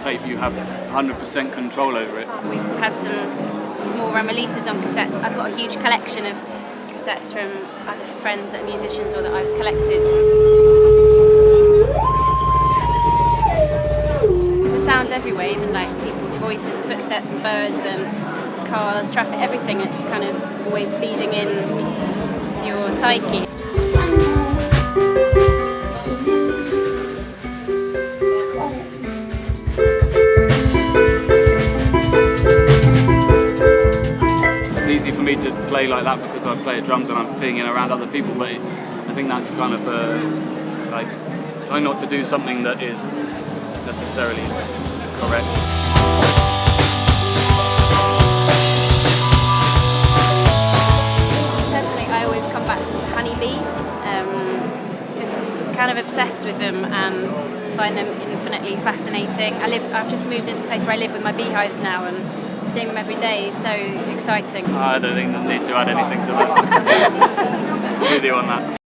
tape, you have 100% control over it. We've had some small run-releases on cassettes. I've got a huge collection of cassettes from either friends that are musicians or that I've collected. There's a sound everywhere, even like people's voices and footsteps and birds and cars, traffic, everything. It's kind of always feeding in to your psyche. It's easy for me to play like that because I play drums and I'm fitting in around other people, but I think that's kind of like trying not to do something that is necessarily correct. Personally, I always come back to Carnaby, just kind of obsessed with them and find them infinitely fascinating. I've just moved into a place where I live with my beehives now and seeing them every day, so exciting. I don't think I need to add anything to that. I'm with you on that.